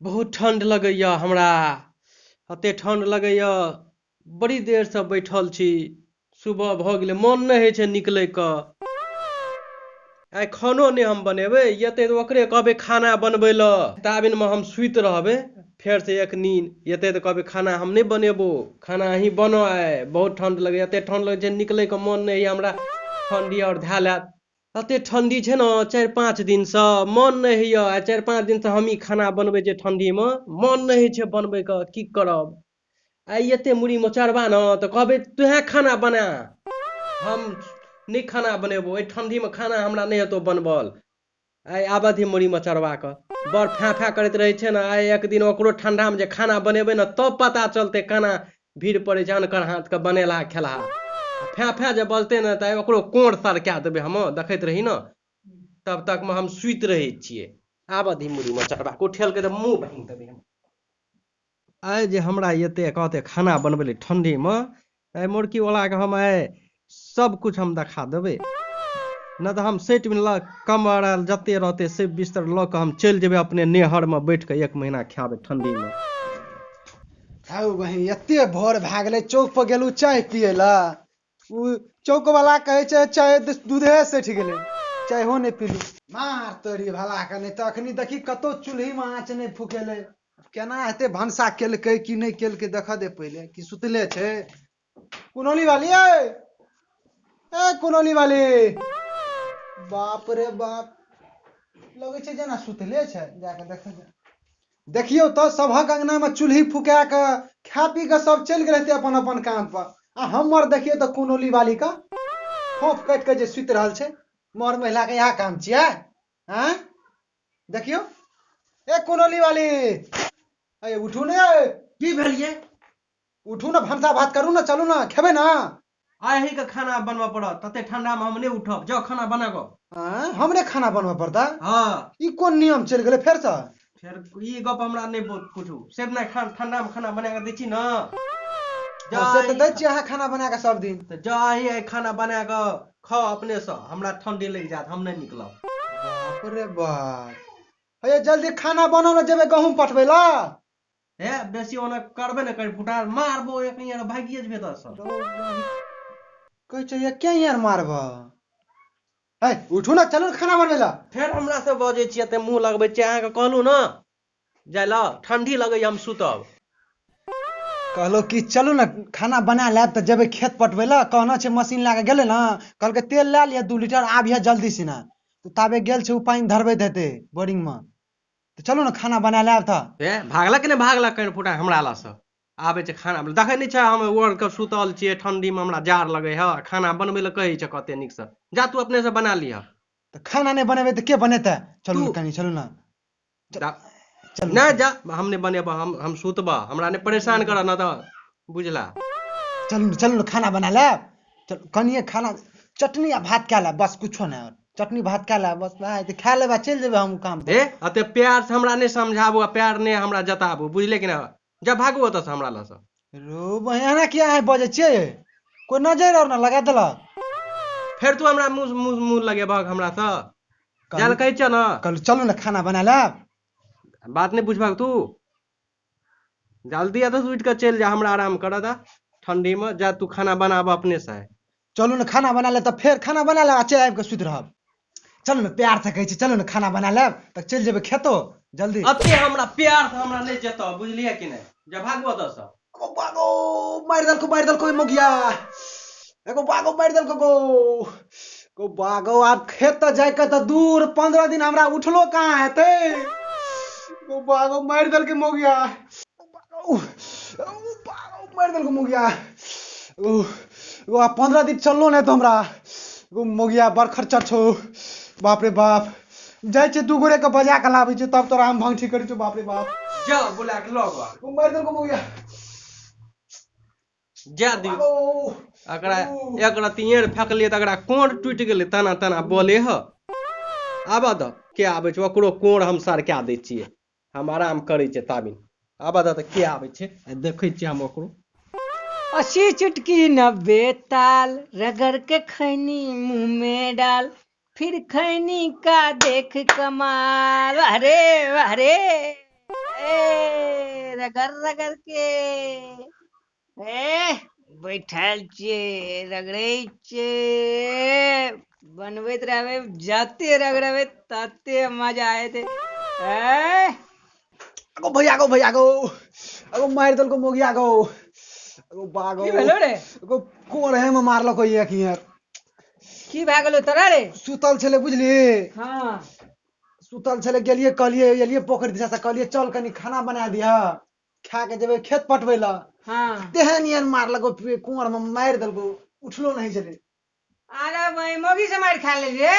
बहुत ठंड लगैया हमरा। एते ठंड लगैया, बड़ी देर से बैठल छी। सुबह भऽ गेलै, मन नहि होइ छै निकलै क। आइ खानो नहि हम बनेबै, एतै तऽ ओकरे कहबै खाना बनबै लए। ताबिनमे हम सुति रहबै। फेर से एक नींद एतै तऽ कहबै खाना हम नहि बनेबो, खाना अहीं बनो। आइ बहुत ठंड लगैया, एते ठंड लगै छै निकलैके मन नहि होइया हमरा। ठंडी और धैलत, एते ठंडी छै ने 4-5 दिनसँ मन नहि होइया। 4-5 दिनसँ हमही खाना बनबै छियै ठंडीमे, मन नहि होइ छै बनबैके, की करब। आइ एते मुरही मचरबा न तऽ कहबै तुहें खाना बना। हम नहीं खाना बनेबो, एहि ठंडीमे खाना हमरा नहीं हेतौ बनबल। आइ आबऽ दी मुरही मचरबा के। बड़ फै फै करैत रहै छै ने। आइ एक दिन ओकरो ठंडामे जे खाना बनेबै ने तब पता चलतै केना भीड़ पड़ै छै अनकर हाथके बनेलहा खेलहा। फै फै जे बजतै ने तऽ ओकरो कोढ़ सरका देबै हम, देखैत रही न। तब तकमे हम सुति रहै छियै। आबऽ दी मुरही मचरबा के, उठेलकै तऽ मुँह भाঙि देबै हम। आइ जे हमरा एते कहते खाना बनबै ले ठंडीमे, आइ मुर्गी वालाके हम आइ सब कुछ हम देखा देबै। न तऽ हम सेट कमर आर जते रहते से बिस्तर लऽ के हम चलि जेबै अपने नेहर में बैठ के 1 महीना खायबै ठंडी में। हौ बहिन, एते भोर भए गेलै, चौक पर गेलू चाय पिए ला। उ चौक वाला कहै छै चाय दूधे सठि गेलै, चायहो नहीं पीलू। मार तोरी भला के, नहीं तऽ अखनी देखी कतौ चूल्ही में आँच नहीं फूकेले। केना हेते भनसा केलकै कि नहीं केलकै देख दे पहिले, कि सुतले छै। कुनौली वाली ए कुनौली वाली, बाप रे बाप, लगे छै जेना सुतले छै। जाके देख देखियौ तो सभक अंगना में चूल्ही फुका के खा पी के सब चलि गेल हेतै अपन अपन काम पर। आ हमर देखियौ तो कुनौली वाली का खोप काटि के जे सुति रहल छै। मर महिला के इएह काम छियै। हैं देखियौ, ए कुनौली वाली, अरे उठू ने। की भेलिए? उठू ना, भनसा भात करू ना, चलू ना, खेबै ना। आइ ही के खाना बनबऽ पड़त, तते ठंडा में हम नहीं उठब। जाओ खाना बना गो। हमरे खाना बनबऽ पड़ता? हाँ। ई कोन नियम चलि गेलै फेर से? फेर ई गप हमरा नहीं पूछू। से नहीं ठंडा में खाना बना के दै छी ना। से तऽ दै छियै अहाँ खाना बना के सब दिन। तो जा ही खाना बना के खाओ अपने से। हमरा ठंडी लग जात, हम नहीं निकलब। बाप रे बाप, हे जल्दी खाना बनाओ ना, जेबै गहूम पटबै ला। हे बेसी ओना करबे न कर फुटार मारबो एक यार भागिए जेबे त सब। कहै छै क्या यार मारबो। हे उठू ना, चलू खाना बनबै ला। फेर हमरा से बजै छियै, ते मुंह लगबै छियै। अहाँ के कहलू न जाय ला, ठंडी लगै हम सुतब। कहलो कि चलू ना खाना बना लेब तऽ जेबै खेत पटबै ला। कहना छै मशीन लए के गेलै ना, कहलकै तेल लए लिअ 2 लीटर, आबिहे जल्दी सिना। तऽ ताबे गेल छै, उ पानी धरबैत हेतै बोरिंग में। तऽ चलू ना खाना बना लेब तऽ। हे भागलक ने भागलक कर फुटा हमरा ला से। आबै छै खाना, देखै नहीं छै हम ओढ़ के सुतल छियै ठंडी में, हमरा जाड़ लगे है। खाना बनबै ले कहै छै कते नीक से। जा तू अपने से बना लिह। तऽ खाना नहीं बनेबै तऽ के बनेतै? चलू ना कनी, चलू ना। नहीं जा, हम नहीं बनेबा, हम सुतबा। हमरा नहीं परेशान कर ना तो बुझला। चलू ना खाना बना लेब। कनिए खाना, चटनी आ भात खा लेब बस, कुछो नहीं। चटनी भात खा लेब बस, खा लेब चल जेबै हम काम पर। हे अते प्यार से हमरा नहीं समझाबू, प्यार नहीं हमरा जताबू, बुझले कि ना। जा भागू ओतऽ से हमरा ला से। रो बहिन, एना किया अहाँ बजै छियै? कोई नजर और ना लगा देलक? फेर तू हमरा मुंह लगेबहक हमरा से। जाय कहै छ ना। चलू ना खाना बना लेब। बात नहीं बुझबहक तू। जल्दी एतऽ से उठ के चल जा, हमरा आराम कर दा ठंडी में। जा तू खाना बनाबा अपने से। चलू ना खाना बना ले, तऽ फेर खाना बना लेब आ चलि आबि के सुति रहब। चलू ना, प्यार से कहै छी चलू ना खाना बना लेब, तऽ चलि जेबै खेतो जल्दी। अते हमरा प्यार से हमरा नहीं जेतो, बुझलिए कि नहीं। जा भागू ओतऽ से। बागो मारि देलको मुखिया। एगो बागो मारि देलको गो बागो। आब खेत तऽ जाय के तऽ दूर, 15 दिन हमरा उठलो कहाँ हेतै। गो बागो मारि देलकै मुखिया। बागो मारि देलको मुखिया। 15 दिन चललो नहीं तो हमरा। मुखिया बड़ खर्चा छौ, बाप रे बाप। जाय छै 2 गोरे के बजा के लाबै छै, तब तोरा हम भंग ठीक करै छौ, बाप रे बाप। जा बुला के लग मारि देलको मुखिया। जा दी एकरा एक रत्ती एड़ फेकलिए तऽ एकरा कोढ़ टूटि गेलै, तना तना बोले ह। आबऽ द के आबै छै, ओकरो कोढ़ हम सरका दै छियै। हम आराम करै छियै ताबिन। आबऽ द के आबै छै, देखै छियै हम ओकरो। 80 चुटकी 90 ताल, रगड़ के खैनी मुंह में डाल, फिर खैनी का देख कमाल। वाह रे वाह रे, रगड़ रगड़ के ए बैठल छियै रगड़ै छियै बनबैत रहबै जते रगड़बै तते मजा एतै ए गो भैया गो अगो मारि देलको मोगिया गो अगो बागो की भेलो रे अगो कोरहे में मारलको एक यार की भए गेलो तोरा रे सुतल छले बुझली हाँ सुतल छले गेलिए कहलिए एलिए पोखरि दिशा से कहलिए चल कनी खाना बना दिया खा के जेबै खेत पटबै ला हाँ तेहन यार मारलको कुंवर में मारि देलको उठलो नहीं छले अरे भाई मोगी से मार खा ले रे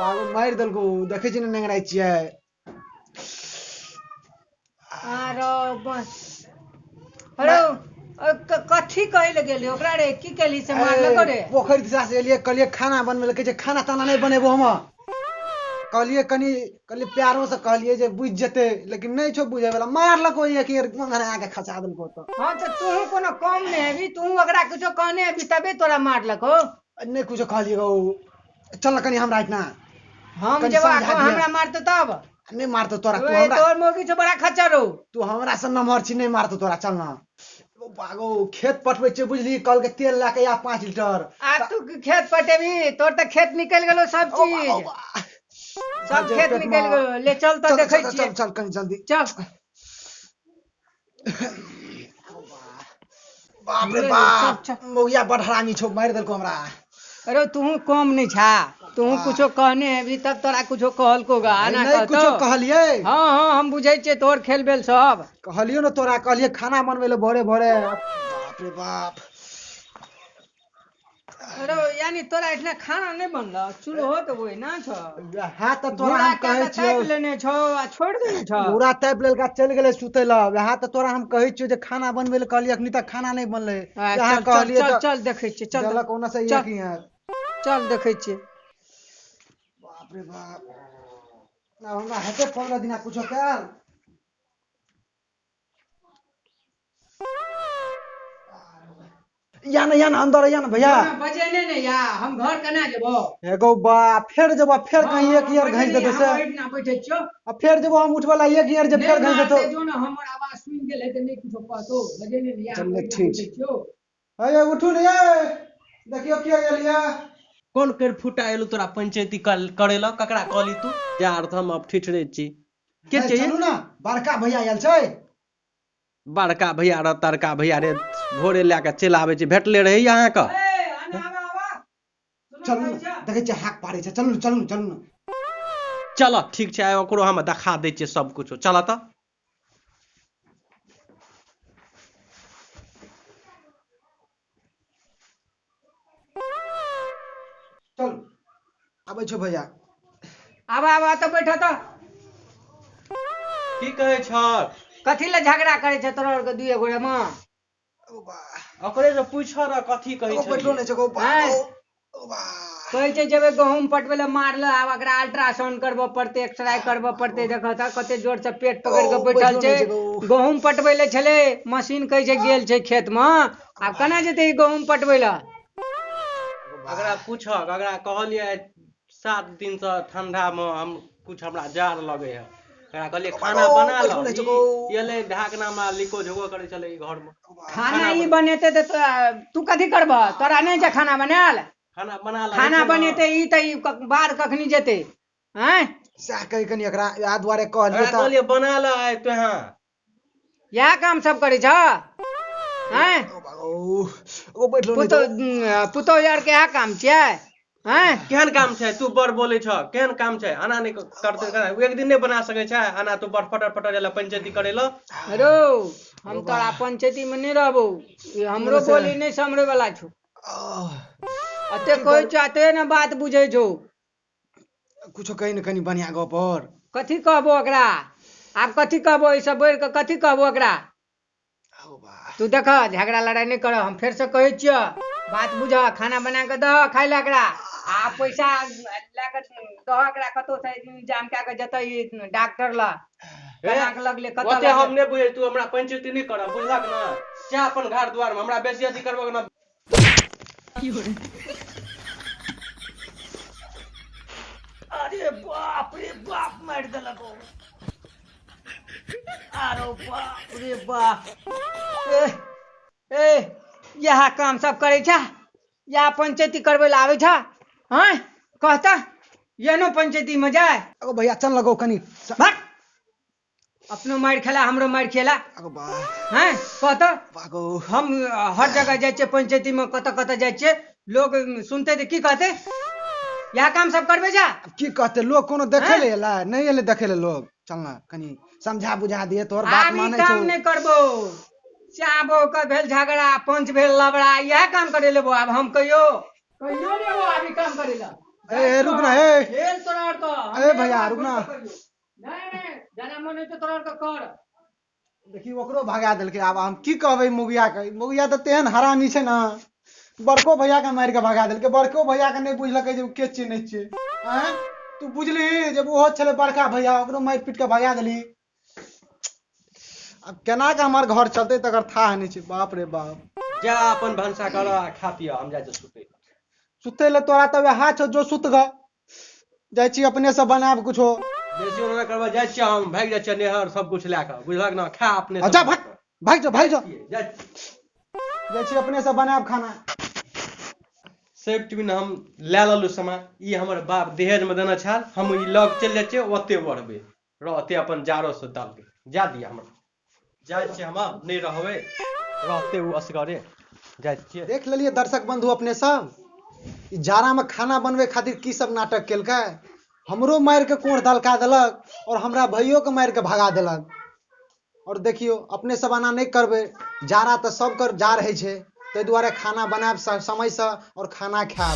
बागो मारि देलको देखै छी ने नेंगराइ छियै आरो बस अरे कथी कहै ले गेली ओकरा रे की कहली से मारलको रे पोखरि दिशा से एलिए कहलिए खाना बनबै ला कहै छै खाना ताना नहीं बनेबो हम कहलिए प्यारो से कहलिए जे बुझ जेते लेकिन नहीं छो बुझे वाला मारलको एक यार आके खसा देलको तो हाँ तो तू कोनो कम नहीं हेबी तू ओकरा कुछो कहने हेबी तबे तोरा मारलको नहीं कुछ कहलिए गो चल कनी हमरा इतना हम कनी जब समझा दिया। हमरा मारतो तब नहीं मारतो तोरा तू ओए, हमरा तोर मोगी से बड़ा खच्चर हो तू हमरा से नमहर छी नहीं मारतो तोरा चल ना ओ बागो खेत पटबै छै बुझली कल के तेल लाके या 5 लीटर आ तू खेत पटेबी तोर त खेत निकल गेलो सब चीज सब खेत निकल गेलो ले चल तो देखै चल छियै चल कनी जल्दी चल बाप रे चल, बाप चल। मौया बड़ हरामी छौ मारि देलको हमरा अरे तू कम नहीं छा तू कुछो कहने हेबी तब तोरा कुछो कहलको गा आना नहीं कहतो कुछो कहलिए हाँ हाँ हम बुझै छियै तोर खेल बेल सब कहलियो न तोरा कहलिए खाना बनबै ले भोरे भोरे बाप रे बाप अरे यानी तोरा इतना खाना नहीं बनलो चूल्हो तो वही ना छ हाँ त तोरा घोड़ा हम के कहै त थापि छियो लेने छौ आ छोड़ देने छौ पूरा तापि लेलका चलि गेलै सुतै ला वएह त तोरा हम कहै छियो जे खाना बनबै ले कहलिए अखनी तक खाना नहीं बनलै आ, वएह चल चल कहलिए चल त चल देखै छियै चल देलक ओना से चल। एक ही यार चल देखै छियै बाप रे बाप ना हमरा हेते 15 दिना कुछो कैल या न अंदर या न भैया बजेने ने या हम घर केना जेबो एगो बा फेर जब फेर कहीं एक यार घंस देतो से ना बैठे छियो अब फेर जब हम उठवाला एक यार जब फेर घंस देतो जो ना हमर आवाज सुन गेल है त नहीं कुछो कहतो बजेने ने या चल, हम ठीक बैठे छियो अरे उठू ने ये देखियो के गेलिया कोन कर फुटा एलू तोरा पंचायती करे ला ककरा कहली तू यार हम अब ठिठरे छी के चाहिए चलू ना बड़का भैया आयल छै बड़का भैया रे तरका भैया रे भोरे लए के चलि आबै छै भेटले रही अहाँ के ए आना आवा चलू ना देखै छै हाक पारै छै चलू ना चल ठीक छै आइ ओकरो हम देखा दै छियै सब कुछ चल त चल आबै छौ भैया आवा त बैठ त की कहै छ कथी ले झगड़ा करे छै तोरा के दुए गोरे में ओ बा ओकरे से पूछ र कथी कहै ओ बैठलो छै नै छै गो बा हैं? ओ बा कहै छै जेबे गहूम पटबै ले मारल आब एकरा अल्ट्रासाउंड करबो पड़ते एक्सरे करबो पड़ते देख त कते जोर से पेट पकड़ के ओ, बैठल बैठलो छै नहि छै गो। गहूम पटबै ले छले मशीन कहै छै गेल छै खेत में आब केना जेतै ई गहूम पटबै ले अगरा पूछ अगरा कहलिए 7 दिन से ठंडा में हम कुछ हमरा जार लगे है अगरा कहलिए खाना ओ, बना बैठलो नहि छै गो। लो ये ले ढाकना में लिको झोको करे चले ई घर में खाना ई बनेते त तू कथी करबह तोरा नहीं छै खाना बनायल खाना बना ला खाना बनेते ई त ई बाहर कखनी जेतै हैं सा कहि कनी एकरा आ दुआरे कहलिए अगरा त कहलिए बना ला आइ तोहाँ यह काम सब करै छ हैं ओ बा ओ बैठलो नै पुतो पुतो यार के यह काम छियै हैं केहन काम छै तू बड़ बोले छ केहन काम छै आना नहीं करते एक दिन नहीं बना सके छै आना तू बड़ फटर फटर जाला पंचायती करे लो अरो हम तोरा पंचायती में नहीं रहबो ई हमरो बोली नहीं समरे वाला छौ अते कोई चाहते ना बात बुझे छौ कुछो कहीं न कहीं बढ़िया गप और कथी कहबो एकरा आब कथी कहबो ई सब बढ़ के कथी कहबो एकरा ओ बा तू देख झगड़ा लड़ाई नहीं कर हम फिर से कहै छियो बात बुझ खाना बना के दह खाइ ले एकरा आ पैसा लए के दह एकरा कतौ से इंतजाम कए के जतै ई डॉक्टर ला केना के लगले कतौ ओते हम नहीं बुझे तू हमरा पंचायती नहीं कर बुझलक ना जा अपन घर द्वार में हमरा बेसी अथी करबो ना अरे बाप रे बाप मार देलक आरो बाप रे बाप ए ए यह काम सब करे छ या पंचायती करबे ला आवे छ हैं कहता येनो पंचायती में जाए अगो भैया चल लगो कनी भाग अपनो मार खेला हमरो मार खेला अगो बा हैं कहता बागो हम हर जगह जाए छे पंचायती में कत कत जाए छे लोग सुनते थे की कहते यह काम सब करबे जा अब की कहते लोग कोनो देखे ले ला नहीं एले देखे ले लोग चलना कनी समझा बुझा दिए तोर बात आब ई माने काम छौ नहीं करबो श्यामो का भेल झगड़ा पंच भेल लबड़ा यह काम करे लेबो अब हम कहियो कहियो नहीं वो अभी काम करेला ए रुक ना ए खेल तोरा और तो ए भैया रुक ना नहीं जाना मन है तो तोरा और का कर देखी ओकरो भगा देलकै आब हम की कहबै मुगिया के मुगिया त तेहन हरामी छै ना बड़को भैया के मार के भगा देलकै बड़को भैया के नहीं बुझलकै जे के छियै नहीं छियै हैं तू बुझली जब ओहो छले बड़का भैया ओकरो मार पीट के भगा देली अब केना के हमर घर चलते तकर था नहीं छै बाप रे बाप जा अपन भंसा कर खा पिया हम जाए सुते सुते ले तोरा तब हाथ छौ जो सुत ग जाइ छी अपने से बनाब कुछो बेसी ओना करबा जाय छी हम भाग जाय छी नेहर सब कुछ ला के बुझलक ना खा अपने अच्छा भाग जा जाय जाइ छी अपने से बनाब खाना सेफ्टी में हम ला ललु सामान ई हमर बाप दहेज में देना छाल हम ई लग चल जाय छी ओते बढ़बे रहते अपन जारो से डाल के जा दिया हमरा जाय छी हम नहीं रहबे रहते उ असगरे जाय छी देख लेलिए दर्शक बंधु अपने सब ई जाड़ा में खाना बनवे खातिर की सब नाटक केलकै हमरो मार के कोड़ दलका देलक और हमरा भैयो के मार के भगा देलक और देखियो अपने सब आना नहीं करबे जाड़ा तो सब कर जार है छे ताहि दुआरे खाना बनाब समय से और खाना खाब